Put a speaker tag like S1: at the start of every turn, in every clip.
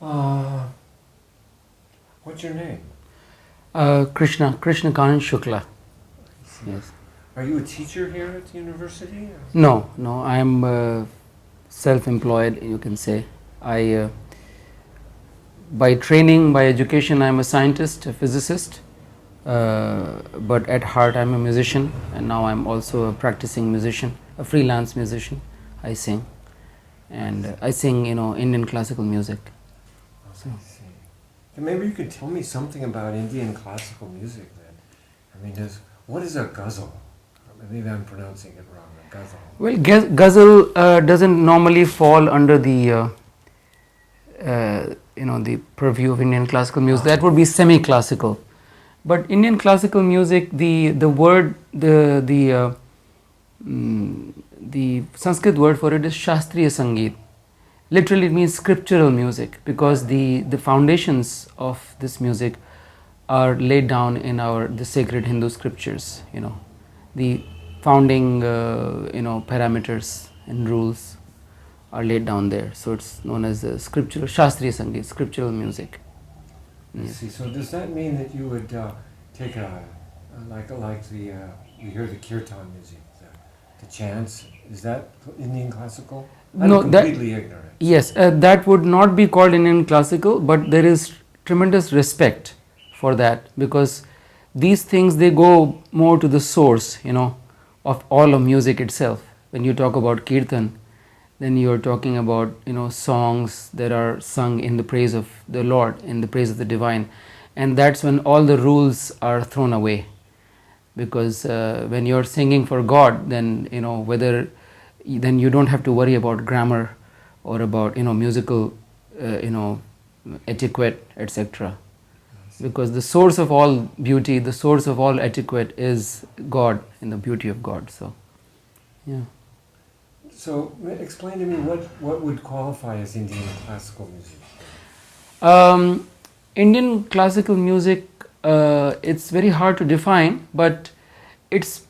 S1: Uh, what's your name?
S2: Krishna Kanan Shukla. Yes.
S1: Are you a teacher here at the university?
S2: No, I am self-employed, you can say. I, by training, by education, I am a scientist, a physicist, but at heart I am a musician, and now I am also a practicing musician, a freelance musician. I sing, and I sing, Indian classical music. So.
S1: I see. And maybe you could tell me something about Indian classical music then. I mean, what is a ghazal? Maybe I'm pronouncing it wrong. A ghazal.
S2: Well, ghazal doesn't normally fall under the the purview of Indian classical music. That would be semi-classical. But Indian classical music, the word, the Sanskrit word for it is Shastriya Sangeet. Literally it means scriptural music, because the foundations of this music are laid down in the sacred Hindu scriptures. The founding parameters and rules are laid down there. So it's known as the scriptural Shastriya Sangeet, scriptural music.
S1: I see. So does that mean that you would take we hear the kirtan music, the chants? Is that Indian classical? I'm completely ignorant.
S2: Yes, that would not be called Indian classical, but there is tremendous respect for that, because these things, they go more to the source, of all of music itself. When you talk about kirtan, then you are talking about songs that are sung in the praise of the Lord, in the praise of the divine, and that's when all the rules are thrown away, because when you are singing for God, then then you don't have to worry about grammar or about musical etiquette, etc., because the source of all beauty, the source of all etiquette is God, in the beauty of God. So yeah.
S1: So explain to me what would qualify as Indian classical music?
S2: Indian classical music, it's very hard to define, but it's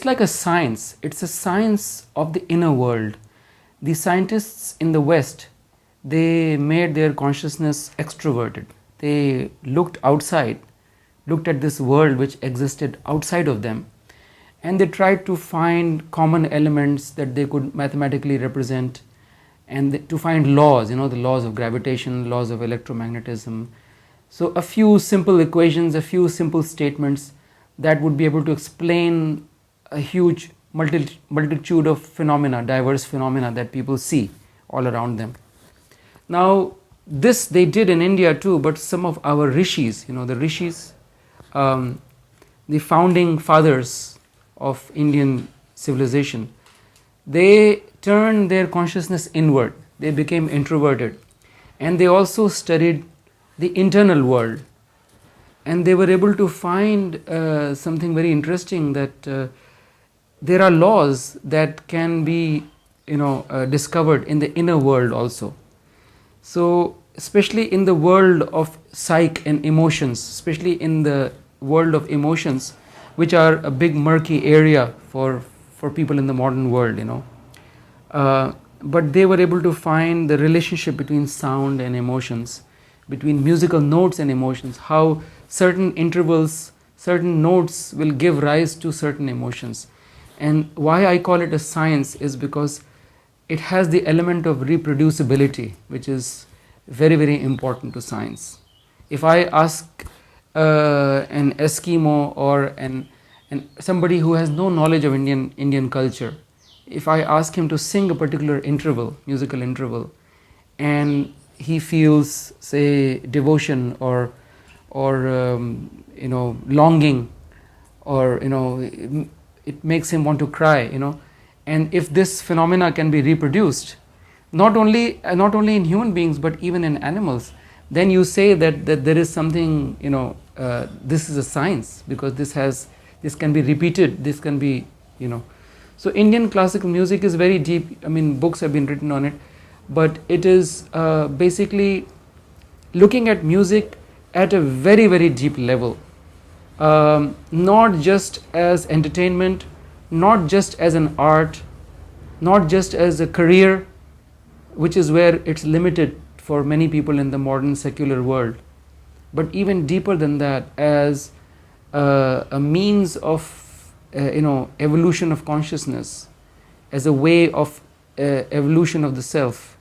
S2: like a science. It's a science of the inner world. The scientists in the West, they made their consciousness extroverted. They looked outside, looked at this world which existed outside of them, and they tried to find common elements that they could mathematically represent, and to find laws, the laws of gravitation, laws of electromagnetism. So a few simple equations, a few simple statements that would be able to explain a huge multitude of phenomena, diverse phenomena that people see all around them. Now, this they did in India too, but some of our rishis, the rishis, the founding fathers of Indian civilization, they turned their consciousness inward. They became introverted, and they also studied the internal world, and they were able to find something very interesting, that there are laws that can be discovered in the inner world also. So especially in the world of psyche and emotions, especially in the world of emotions, which are a big murky area for people in the modern world, but they were able to find the relationship between sound and emotions, between musical notes and emotions, how certain intervals, certain notes will give rise to certain emotions. And why I call it a science is because it has the element of reproducibility, which is very, very important to science. If I ask an Eskimo or somebody who has no knowledge of Indian culture, if I ask him to sing a particular interval, musical interval, and he feels, say, devotion or longing, or it makes him want to cry, and if this phenomena can be reproduced, not only in human beings but even in animals, then you say that there is something, this is a science, because this can be repeated, this can be, So Indian classical music is very deep. I mean, books have been written on it, but it is basically looking at music at a very, very deep level, not just as entertainment, not just as an art, not just as a career, which is where it's limited for many people in the modern secular world. But even deeper than that, as a means of evolution of consciousness, as a way of evolution of the self.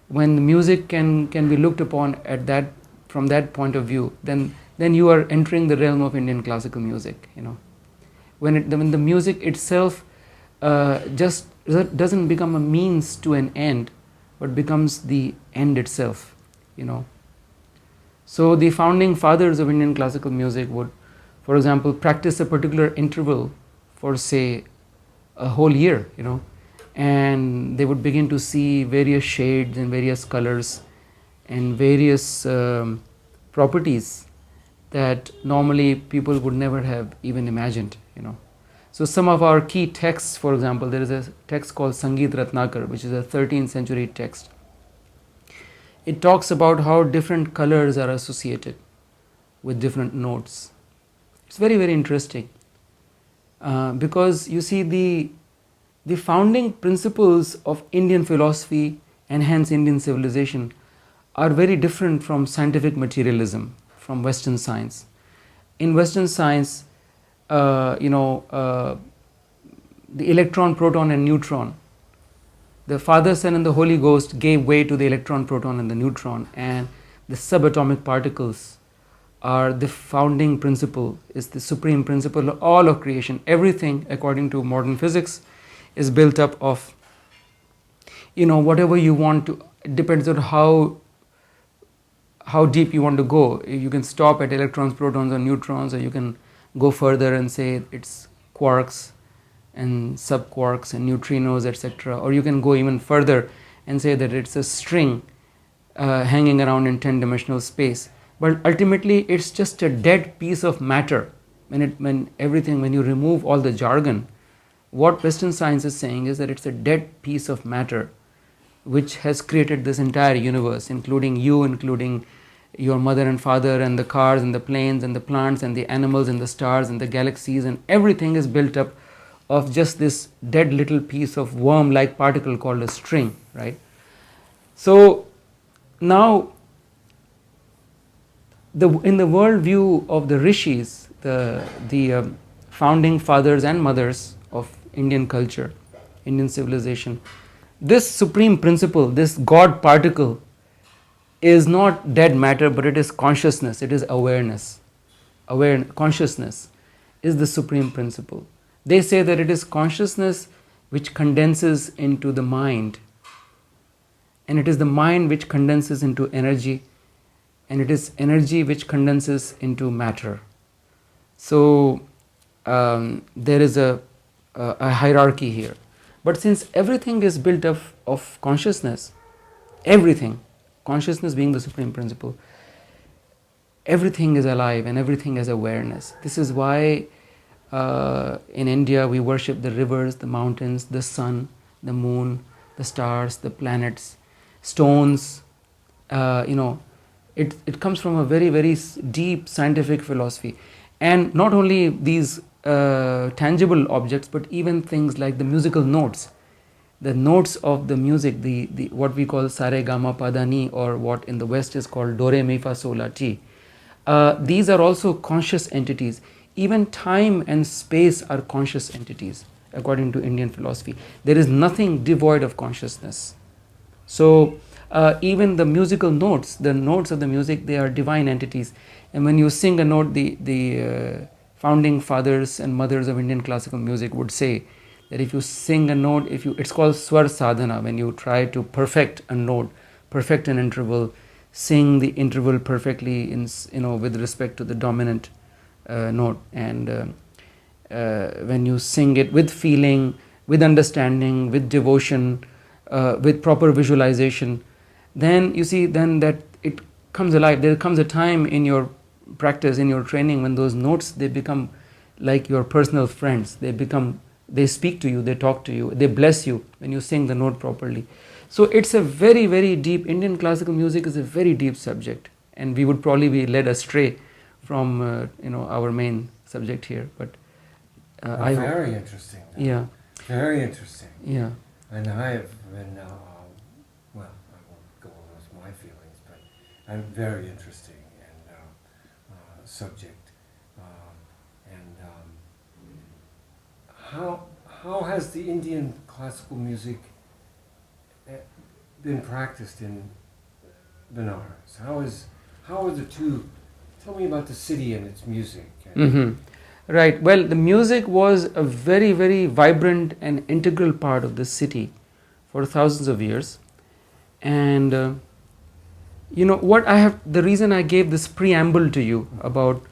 S2: When the music can be looked upon at that, from that point of view, then you are entering the realm of Indian classical music. When the music itself just doesn't become a means to an end, but becomes the end itself. So the founding fathers of Indian classical music would, for example, practice a particular interval for, say, a whole year, and they would begin to see various shades and various colors and various properties that normally people would never have even imagined. So some of our key texts, for example, there is a text called Sangeet Ratnakar, which is a 13th century text. It talks about how different colors are associated with different notes. It's very, very interesting, because you see the founding principles of Indian philosophy and hence Indian civilization are very different from scientific materialism, from Western science. In Western science, the electron, proton and neutron, the Father, Son and the Holy Ghost gave way to the electron, proton and the neutron, and the subatomic particles are the founding principle, is the supreme principle of all of creation. Everything, according to modern physics, is built up of, whatever you want to, it depends on how deep you want to go. You can stop at electrons, protons or neutrons, or you can go further and say it's quarks and subquarks and neutrinos, etc. Or you can go even further and say that it's a string hanging around in 10-dimensional space. But ultimately, it's just a dead piece of matter. When you remove all the jargon, what Western science is saying is that it's a dead piece of matter which has created this entire universe, including you, including your mother and father, and the cars and the planes and the plants and the animals and the stars and the galaxies, and everything is built up of just this dead little piece of worm-like particle called a string, right? So now, in the worldview of the rishis, the founding fathers and mothers of Indian culture, Indian civilization, this supreme principle, this God particle, is not dead matter, but it is consciousness, it is awareness. Consciousness is the supreme principle. They say that it is consciousness which condenses into the mind, and it is the mind which condenses into energy, and it is energy which condenses into matter. So there is a hierarchy here. But since everything is built up of consciousness, everything, consciousness being the supreme principle, everything is alive and everything has awareness. This is why in India we worship the rivers, the mountains, the sun, the moon, the stars, the planets, stones. It comes from a very, very deep scientific philosophy. And not only these tangible objects, but even things like the musical notes. The notes of the music, the what we call sa re ga ma pa da ni, or what in the West is called do re mi fa sol la ti. These are also conscious entities. Even time and space are conscious entities, according to Indian philosophy. There is nothing devoid of consciousness. So even the musical notes, the notes of the music, they are divine entities. And when you sing a note, the founding fathers and mothers of Indian classical music would say that if you sing a note, it's called swar sadhana, when you try to perfect a note, perfect an interval, sing the interval perfectly with respect to the dominant note, and when you sing it with feeling, with understanding, with devotion, with proper visualization, then you see then that it comes alive. There comes a time in your practice, in your training, when those notes, they become like your personal friends. They speak to you, they talk to you, they bless you when you sing the note properly. So it's a very, very deep, Indian classical music is a very deep subject, and we would probably be led astray from our main subject here. But I hope.
S1: Very interesting.
S2: Yeah.
S1: Very interesting.
S2: Yeah.
S1: And I have been a very interesting and subject. How has the Indian classical music been practiced in Benares? How are the two? Tell me about the city and its music.
S2: Right. Well, the music was a very, very vibrant and integral part of the city for thousands of years. And the reason I gave this preamble to you about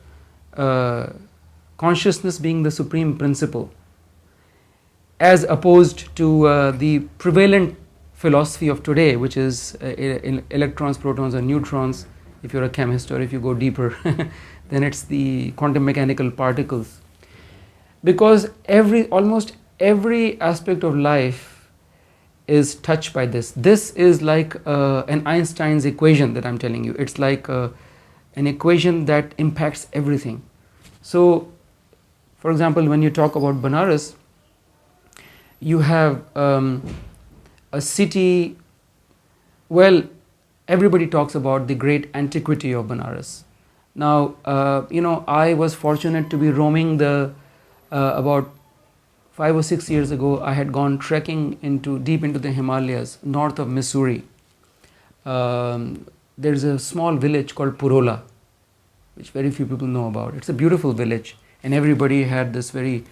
S2: consciousness being the supreme principle, as opposed to the prevalent philosophy of today, which is electrons, protons, or neutrons. If you're a chemist, or if you go deeper, then it's the quantum mechanical particles. Because almost every aspect of life is touched by this. This is like an Einstein's equation that I'm telling you. It's like an equation that impacts everything. So, for example, when you talk about Banaras, you have a city. Well, everybody talks about the great antiquity of Banaras. Now, I was fortunate to be roaming about 5 or 6 years ago. I had gone trekking deep into the Himalayas, north of Missouri. There's a small village called Purola, which very few people know about. It's a beautiful village, and everybody had this very,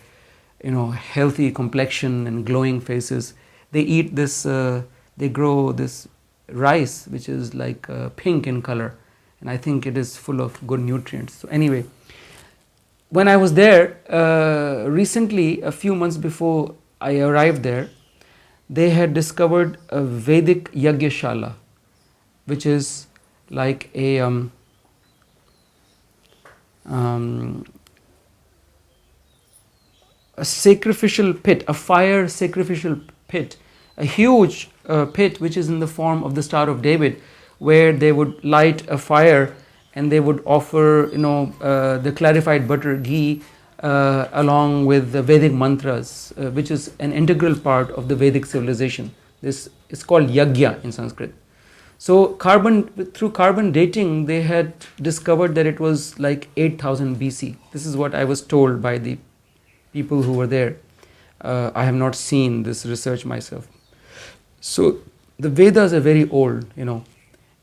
S2: healthy complexion and glowing faces. They eat this, they grow this rice, which is like pink in color, and I think it is full of good nutrients. So anyway, when I was there recently, a few months before I arrived there, they had discovered a Vedic Yagyashala, which is like a sacrificial pit, a fire sacrificial pit, a huge pit which is in the form of the Star of David, where they would light a fire and they would offer the clarified butter, ghee, along with the Vedic mantras, which is an integral part of the Vedic civilization. This is called yagya in Sanskrit. So through carbon dating, they had discovered that it was like 8000 BC. This is what I was told by the people who were there. I have not seen this research myself. So the Vedas are very old,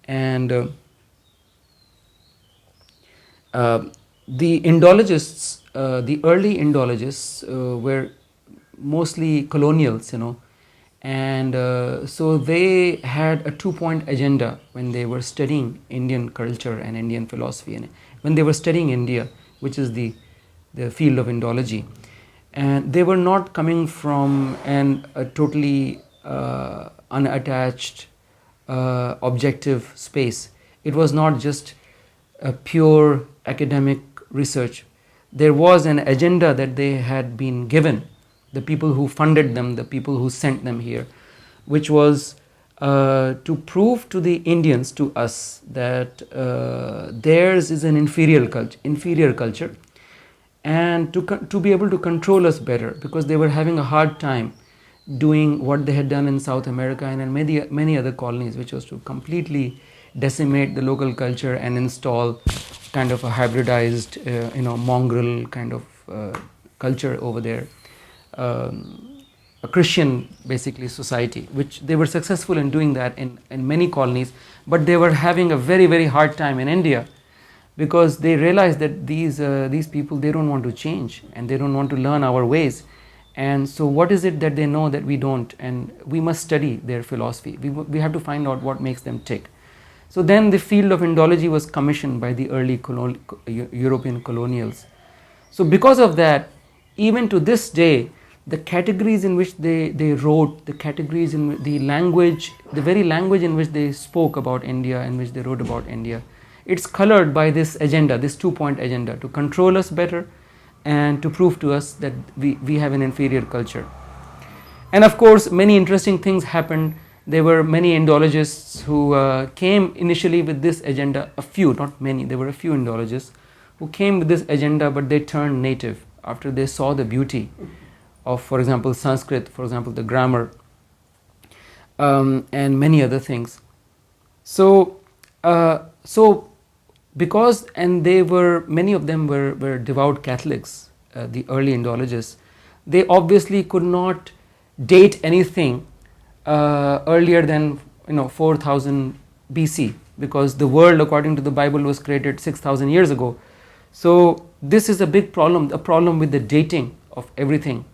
S2: and the Indologists, the early Indologists were mostly colonials, and so they had a 2-point agenda when they were studying Indian culture and Indian philosophy, and when they were studying India, which is the field of Indology. And they were not coming from a totally unattached, objective space. It was not just a pure academic research. There was an agenda that they had been given, the people who funded them, the people who sent them here, which was to prove to the Indians, to us, that theirs is an inferior culture, and to be able to control us better, because they were having a hard time doing what they had done in South America and in many other colonies, which was to completely decimate the local culture and install kind of a hybridized, mongrel kind of culture over there, a Christian basically society, which they were successful in doing that in many colonies, but they were having a very, very hard time in India, because they realized that these people, they don't want to change and they don't want to learn our ways. And so what is it that they know that we don't? And we must study their philosophy. We have to find out what makes them tick. So then the field of Indology was commissioned by the early European colonials. So because of that, even to this day, the categories in which they wrote, the categories in the language, the very language in which they spoke about India, in which they wrote about India, it's colored by this agenda, this 2-point agenda, to control us better and to prove to us that we have an inferior culture. And of course, many interesting things happened. There were many Indologists who came initially with this agenda, a few, not many, there were a few Indologists who came with this agenda, but they turned native after they saw the beauty of, for example, Sanskrit, for example, the grammar, and many other things. So so because, and they were, many of them were devout Catholics, the early Indologists, they obviously could not date anything earlier than 4000 BC, because the world according to the Bible was created 6000 years ago. So this is a big problem, a problem with the dating of everything,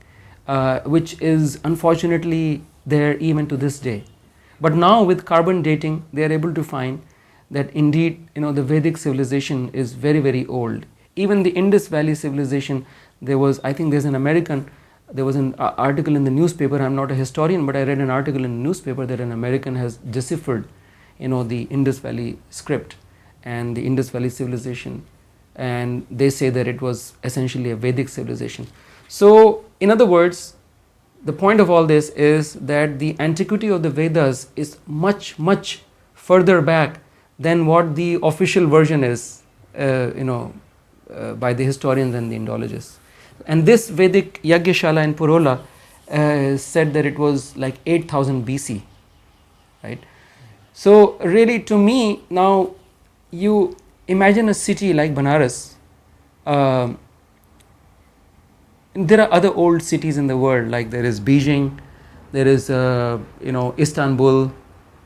S2: which is unfortunately there even to this day. But now with carbon dating, they are able to find that indeed the Vedic civilization is very, very old. Even the Indus Valley civilization, there was, I think there's an American, there was an article in the newspaper, I'm not a historian, but I read an article in the newspaper that an American has deciphered the Indus Valley script and the Indus Valley civilization, and they say that it was essentially a Vedic civilization. So in other words, the point of all this is that the antiquity of the Vedas is much, much further back than what the official version is, by the historians and the Indologists. And this Vedic Yagyashala in Purola said that it was like 8000 BC, right? So really, to me, now you imagine a city like Banaras. There are other old cities in the world, like there is Beijing, there is Istanbul,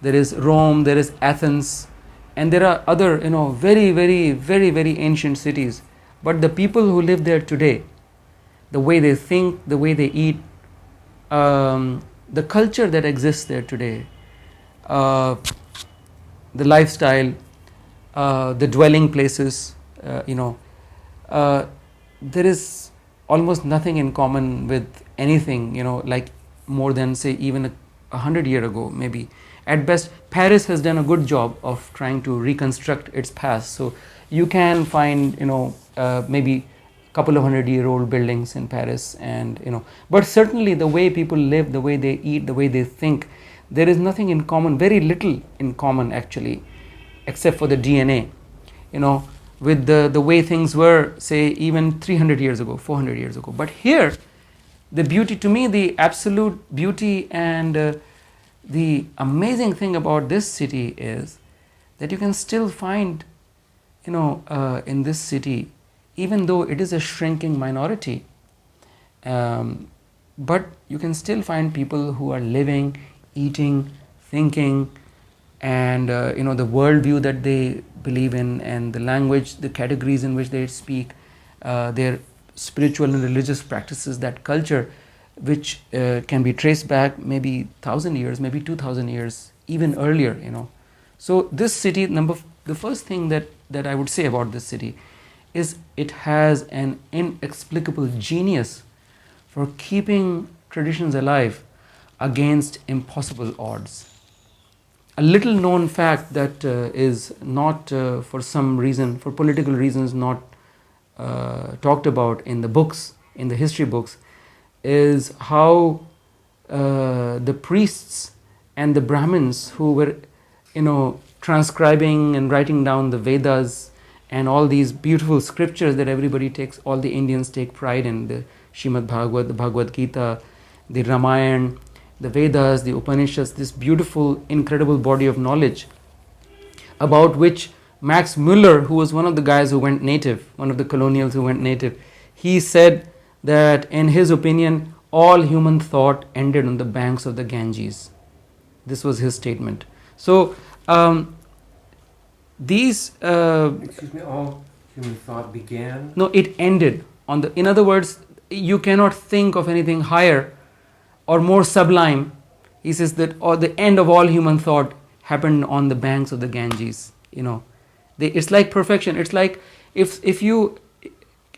S2: there is Rome, there is Athens, and there are other very, very, very, very ancient cities. But the people who live there today, the way they think, the way they eat, the culture that exists there today, the lifestyle, the dwelling places, there is almost nothing in common with anything, like more than say even 100 years ago maybe. At best, Paris has done a good job of trying to reconstruct its past. So you can find maybe couple of 100-year-old buildings in Paris, and but certainly the way people live, the way they eat, the way they think, there is nothing in common, very little in common actually, except for the DNA, with the way things were, say, even 300 years ago, 400 years ago. But here, the beauty, to me, the absolute beauty and the amazing thing about this city is that you can still find, in this city, even though it is a shrinking minority, but you can still find people who are living, eating, thinking, and the worldview that they believe in, and the language, the categories in which they speak, their spiritual and religious practices, that culture, which can be traced back maybe 1000 years, maybe 2000 years, even earlier. So this city, the first thing that I would say about this city is it has an inexplicable genius for keeping traditions alive against impossible odds. A little known fact that is not for some reason, for political reasons, not talked about in the books, in the history books, is how the priests and the Brahmins who were transcribing and writing down the Vedas and all these beautiful scriptures that everybody takes, all the Indians take pride in, the Srimad Bhagavad, the Bhagavad Gita, the Ramayana, the Vedas, the Upanishads, this beautiful, incredible body of knowledge about which Max Muller, who was one of the guys who went native, one of the colonials who went native, he said that in his opinion, all human thought ended on the banks of the Ganges. This was his statement. So these
S1: excuse me, all human thought began?
S2: No, it ended on the, in other words, you cannot think of anything higher or more sublime. He says that the end of all human thought happened on the banks of the Ganges. It's like perfection. It's like if you,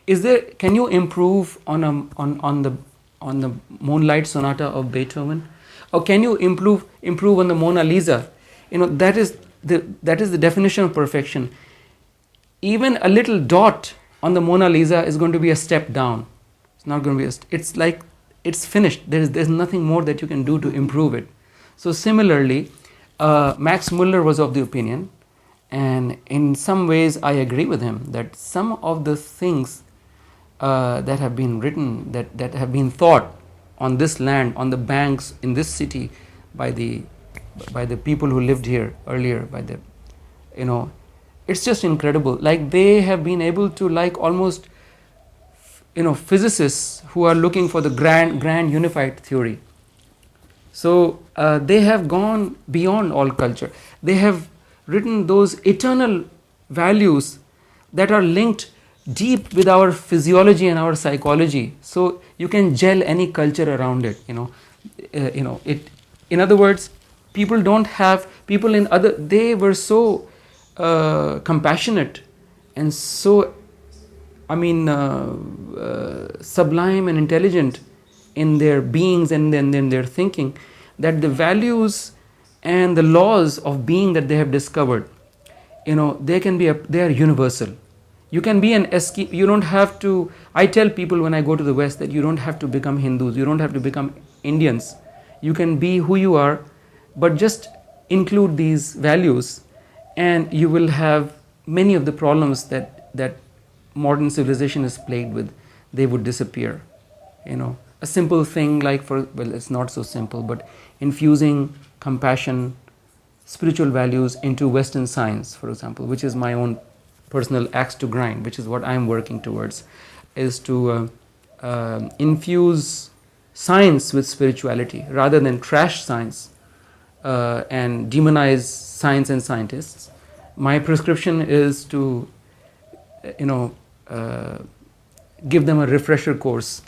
S2: can you improve on the Moonlight Sonata of Beethoven, or can you improve on the Mona Lisa? That is the definition of perfection. Even a little dot on the Mona Lisa is going to be a step down. It's not going to be it's like it's finished. There's nothing more that you can do to improve it. So similarly, Max Muller was of the opinion, and in some ways I agree with him, that some of the things that have been written, that have been thought on this land, on the banks, in this city, by the people who lived here earlier, by the it's just incredible. Like they have been able to, like, almost, physicists who are looking for the grand unified theory. So they have gone beyond all culture. They have written those eternal values that are linked deep with our physiology and our psychology. So you can gel any culture around it. It. In other words, people in other. They were so compassionate and so, sublime and intelligent in their beings and then in their thinking, that the values and the laws of being that they have discovered, they are universal. You can be an Eskimo. You don't have to. I tell people when I go to the West that you don't have to become Hindus. You don't have to become Indians. You can be who you are, but just include these values, and you will have many of the problems that modern civilization is plagued with. They would disappear. A simple thing like, it's not so simple, but infusing compassion, spiritual values into Western science, for example, which is my own personal axe to grind, which is what I'm working towards, is to infuse science with spirituality rather than trash science and demonize science and scientists. My prescription is to, give them a refresher course,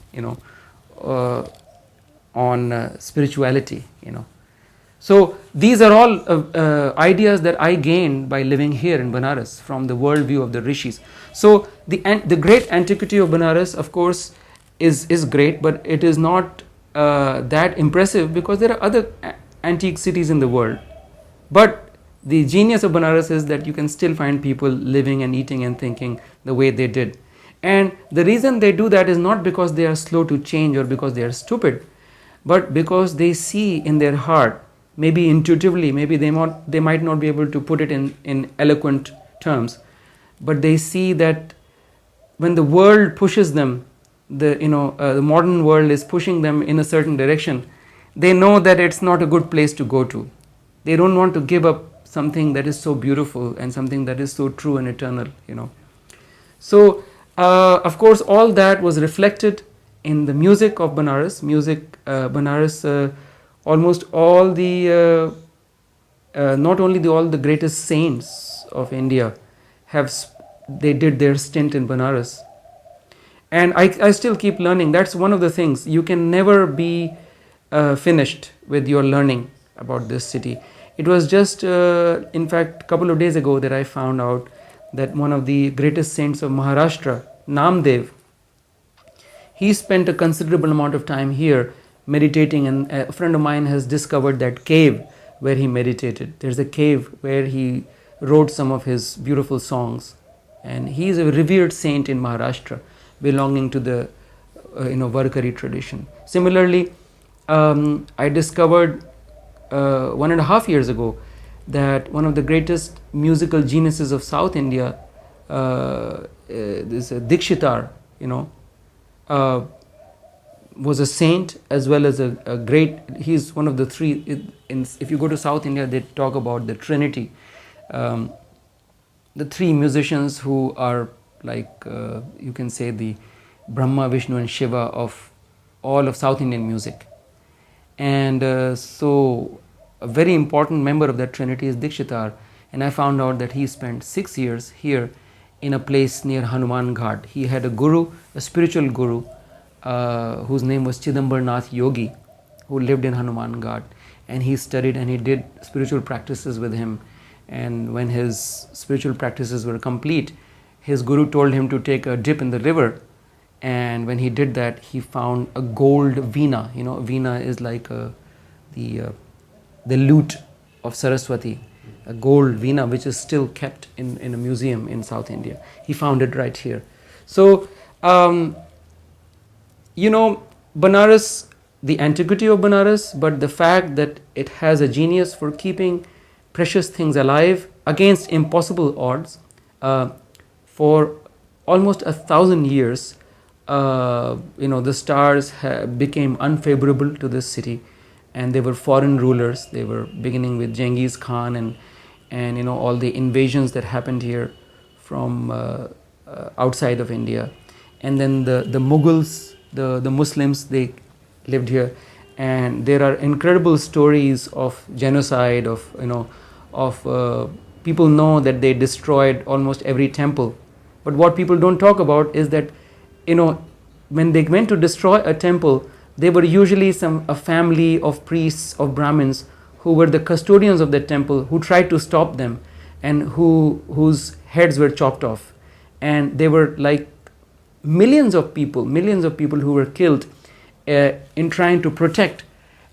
S2: on spirituality, So these are all ideas that I gained by living here in Banaras from the worldview of the rishis. So the great antiquity of Banaras, of course, is great, but it is not that impressive because there are other antique cities in the world. But the genius of Banaras is that you can still find people living and eating and thinking the way they did. And the reason they do that is not because they are slow to change or because they are stupid, but because they see in their heart, maybe intuitively, maybe they might not be able to put it in eloquent terms, but they see that when the world pushes them, the modern world is pushing them in a certain direction, they know that it's not a good place to go to. They don't want to give up something that is so beautiful and something that is so true and eternal, So, of course, all that was reflected in the music of Banaras. Banaras, almost all the, not only all the greatest saints of India they did their stint in Banaras. And I still keep learning. That's one of the things. You can never be finished with your learning about this city. It was just, in fact, a couple of days ago that I found out that one of the greatest saints of Maharashtra, Namdev, he spent a considerable amount of time here meditating, and a friend of mine has discovered that cave where he meditated. There's a cave where he wrote some of his beautiful songs, and he is a revered saint in Maharashtra, belonging to the Varkari tradition. Similarly, I discovered 1.5 years ago that one of the greatest musical geniuses of South India, this Dikshitar, was a saint as well as a great. He's one of the three. If you go to South India, they talk about the Trinity, the three musicians who are like you can say the Brahma, Vishnu, and Shiva of all of South Indian music. And so a very important member of that Trinity is Dikshitar, and I found out that he spent 6 years here in a place near Hanuman Ghat. He had a guru, a spiritual guru, whose name was Chidambarnath Yogi, who lived in Hanuman Ghat, and he studied and he did spiritual practices with him. And when his spiritual practices were complete, his guru told him to take a dip in the river, and when he did that, he found a gold veena. Veena is like the lute of Saraswati, a gold veena which is still kept in a museum in South India. He found it right here. So, Banaras, the antiquity of Banaras, but the fact that it has a genius for keeping precious things alive against impossible odds. For almost 1,000 years, the stars became unfavorable to this city, and they were foreign rulers. They were beginning with Genghis Khan, and and all the invasions that happened here from outside of India. And then the Mughals, the Muslims, they lived here, and there are incredible stories of genocide, of people know that they destroyed almost every temple. But what people don't talk about is that when they went to destroy a temple, they were usually a family of priests, of Brahmins, who were the custodians of the temple, who tried to stop them, and whose heads were chopped off. And they were like millions of people who were killed in trying to protect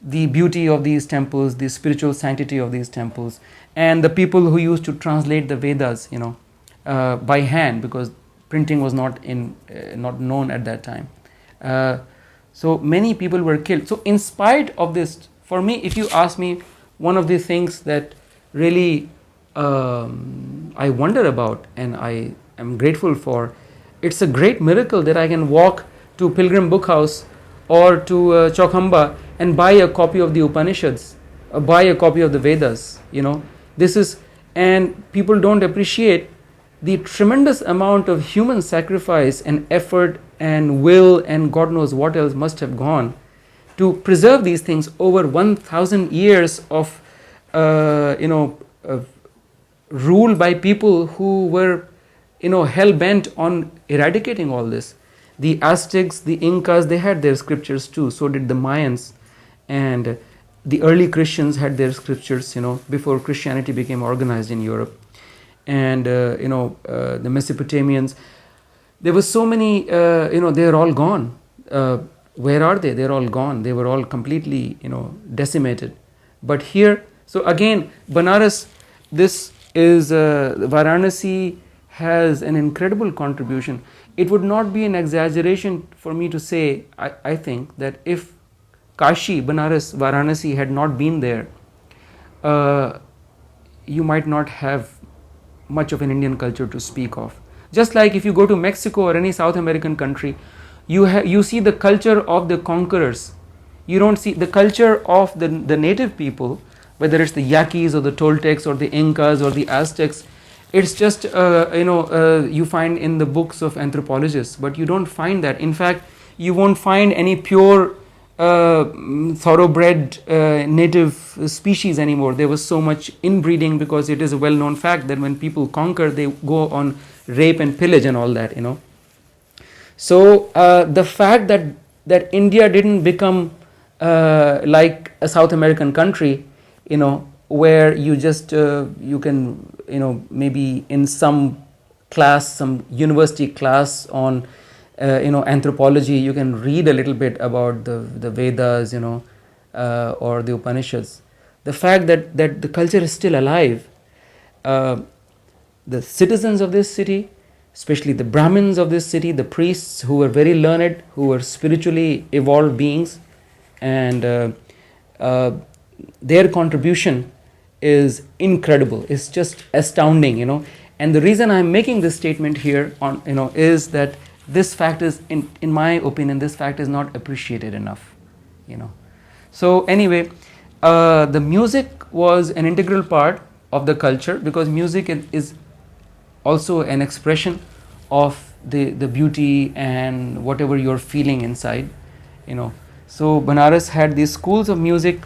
S2: the beauty of these temples, the spiritual sanctity of these temples, and the people who used to translate the Vedas, by hand, because printing was not known at that time. So many people were killed. So in spite of this, for me, if you ask me, one of the things that really I wonder about and I am grateful for, it's a great miracle that I can walk to Pilgrim Book House or to Chaukhamba and buy a copy of the Upanishads, buy a copy of the Vedas. This is, and people don't appreciate the tremendous amount of human sacrifice and effort and will and God knows what else must have gone to preserve these things over 1,000 years of rule by people who were hell-bent on eradicating all this. The Aztecs, the Incas, they had their scriptures too, so did the Mayans, and the early Christians had their scriptures, before Christianity became organized in Europe. And the Mesopotamians, there were so many, they're all gone. Where are they? They're all gone. They were all completely, decimated. But here, so again, Banaras, this is, Varanasi has an incredible contribution. It would not be an exaggeration for me to say, I think, that if Kashi, Benares, Varanasi had not been there, you might not have much of an Indian culture to speak of. Just like if you go to Mexico or any South American country, you see the culture of the conquerors. You don't see the culture of the native people, whether it's the Yaquis or the Toltecs or the Incas or the Aztecs. It's just, you find in the books of anthropologists, but you don't find that. In fact, you won't find any pure thoroughbred native species anymore. There was so much inbreeding because it is a well-known fact that when people conquer, they go on rape and pillage and all that, So the fact that India didn't become like a South American country, where you just you can maybe in some class, some university class on anthropology, you can read a little bit about the Vedas, or the Upanishads. The fact that the culture is still alive, the citizens of this city, especially the Brahmins of this city, the priests who were very learned, who were spiritually evolved beings, and their contribution is incredible. It's just astounding, And the reason I'm making this statement here on, is that this fact is, in my opinion, this fact is not appreciated enough, So anyway, the music was an integral part of the culture, because music is also an expression of the beauty and whatever you're feeling inside, So Banaras had these schools of music.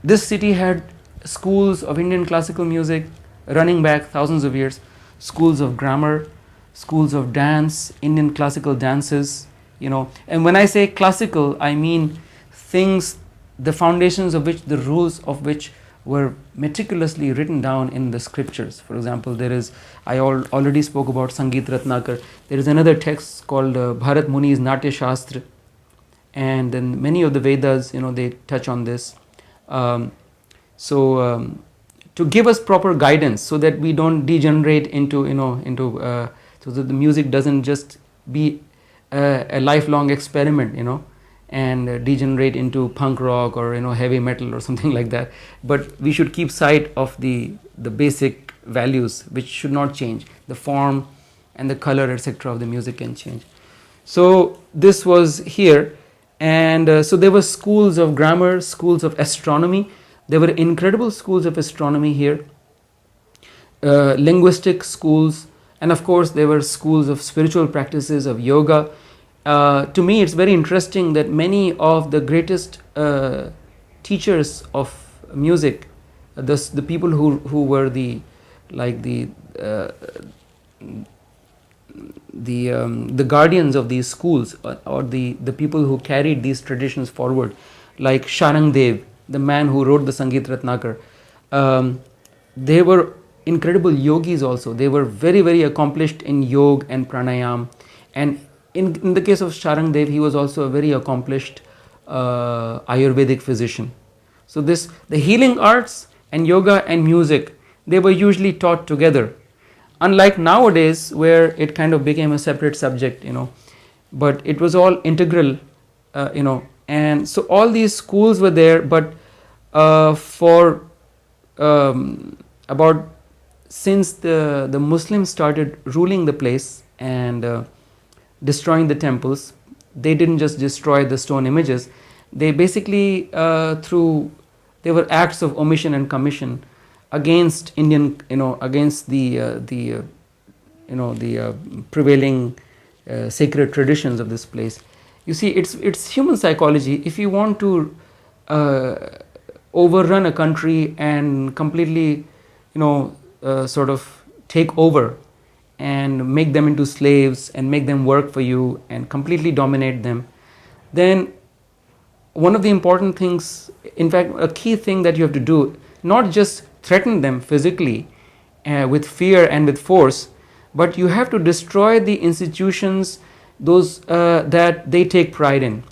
S2: This city had schools of Indian classical music running back thousands of years, schools of grammar, schools of dance, Indian classical dances, And when I say classical, I mean things, the foundations of which, the rules of which were meticulously written down in the scriptures. For example, I already spoke about Sangeet Ratnakar. There is another text called Bharat Muni's Natya Shastra. And then many of the Vedas, they touch on this. To give us proper guidance so that we don't degenerate into, so that the music doesn't just be a lifelong experiment, and degenerate into punk rock or, heavy metal or something like that. But we should keep sight of the basic values, which should not change. The form and the color, etc. of the music can change. So this was here. And so there were schools of grammar, schools of astronomy. There were incredible schools of astronomy here. linguistic schools, and of course there were schools of spiritual practices, of yoga. To me, it's very interesting that many of the greatest teachers of music, the people who were the like the guardians of these schools, or the people who carried these traditions forward, like Sharang Dev, the man who wrote the Sangeet Ratnakar. They were incredible yogis also. They were very, very accomplished in yoga and pranayam. And in the case of Sharang Dev, he was also a very accomplished Ayurvedic physician. So the healing arts and yoga and music, they were usually taught together. Unlike nowadays, where it kind of became a separate subject, but it was all integral, and so all these schools were there. But for about since the Muslims started ruling the place and destroying the temples, they didn't just destroy the stone images. They basically they were acts of omission and commission against Indian, against the prevailing sacred traditions of this place. You see, it's human psychology. If you want to overrun a country and completely, sort of take over and make them into slaves and make them work for you and completely dominate them, then one of the important things, in fact, a key thing that you have to do, not just threaten them physically with fear and with force, but you have to destroy the institutions, those that they take pride in,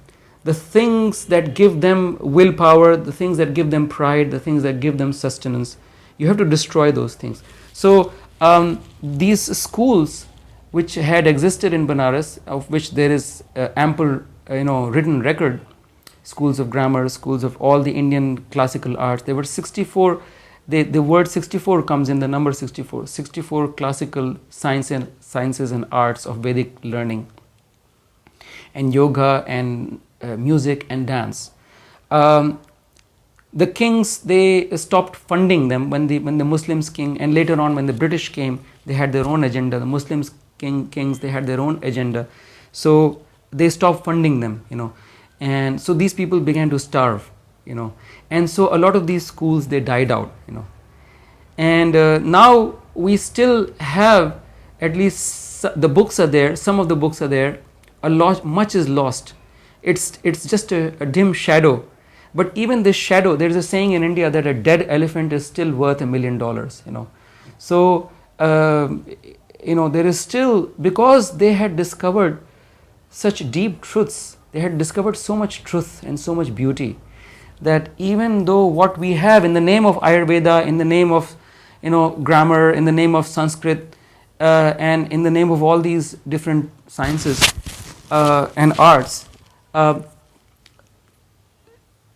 S2: the things that give them willpower, the things that give them pride, the things that give them sustenance. You have to destroy those things. So these schools which had existed in Banaras, of which there is ample written record, schools of grammar, schools of all the Indian classical arts, there were 64. The word 64 comes in the number 64. 64 classical sciences and arts of Vedic learning, and yoga and music and dance. The kings, they stopped funding them when the Muslims came, and later on when the British came, they had their own agenda. The Muslims kings, they had their own agenda, so they stopped funding them, and so these people began to starve, and so a lot of these schools, they died out, and now we still have, at least the books are there, some of the books are there, much is lost. It's just a dim shadow. But even this shadow, there's a saying in India that a dead elephant is still worth $1 million, So, there is still, because they had discovered such deep truths, they had discovered so much truth and so much beauty, that even though what we have in the name of Ayurveda, in the name of, grammar, in the name of Sanskrit, and in the name of all these different sciences and arts,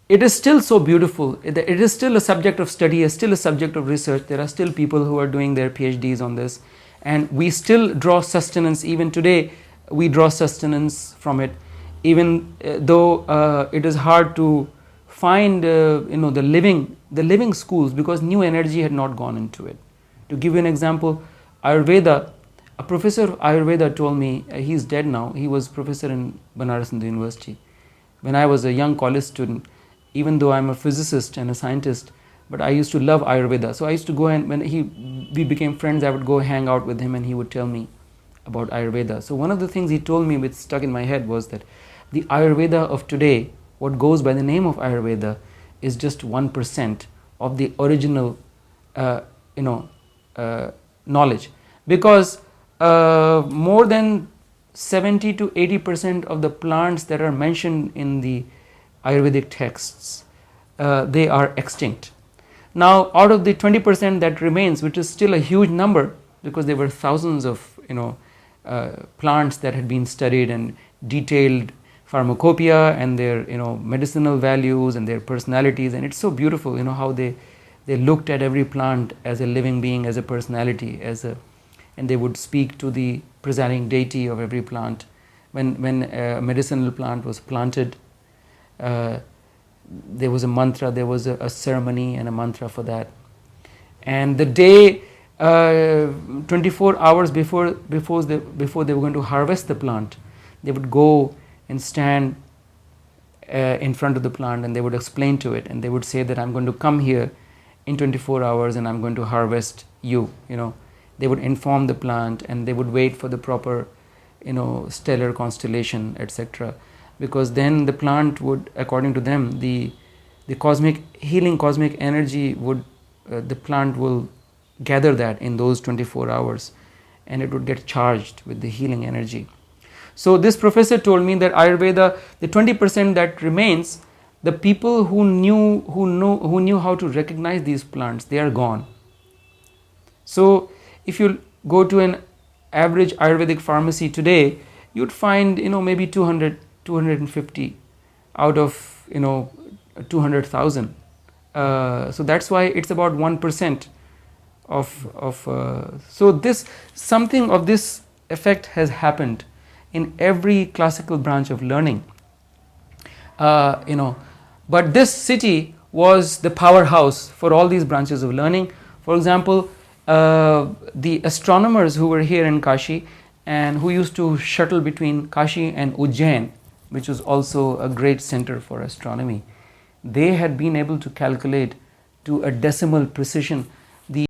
S2: it is still so beautiful. It is still a subject of study, is still a subject of research. There are still people who are doing their PhDs on this, and we still draw sustenance. Even today, we draw sustenance from it, even though it is hard to find the living schools, because new energy had not gone into it. To give you an example, Ayurveda, a professor of Ayurveda told me, he's dead now, he was professor in Banaras in the university, when I was a young college student. Even though I'm a physicist and a scientist, but I used to love Ayurveda. So I used to go, and when we became friends, I would go hang out with him and he would tell me about Ayurveda. So one of the things he told me, which stuck in my head, was that the Ayurveda of today, what goes by the name of Ayurveda, is just 1% of the original knowledge, because more than 70 to 80% of the plants that are mentioned in the Ayurvedic texts, they are extinct. Now, out of the 20% that remains, which is still a huge number, because there were thousands of plants that had been studied and detailed pharmacopoeia and their medicinal values and their personalities, and it's so beautiful how they looked at every plant as a living being, as a personality, and they would speak to the presiding deity of every plant. When a medicinal plant was planted, there was a mantra, there was a ceremony and a mantra for that. And the day 24 hours before they were going to harvest the plant, they would go and stand in front of the plant, and they would explain to it, and they would say that I'm going to come here in 24 hours and I'm going to harvest you. They would inform the plant, and they would wait for the proper stellar constellation, etc., because then the plant would, according to them, the cosmic healing, cosmic energy would, the plant will gather that in those 24 hours, and it would get charged with the healing energy. So this professor told me that Ayurveda, the 20% that remains, the people who knew how to recognize these plants, they are gone. So if you go to an average Ayurvedic pharmacy today, you'd find maybe 200, 250 out of 200,000. So that's why it's about 1% of so this, something of this effect has happened in every classical branch of learning. But this city was the powerhouse for all these branches of learning. For example, the astronomers who were here in Kashi and who used to shuttle between Kashi and Ujjain, which was also a great center for astronomy, they had been able to calculate to a decimal precision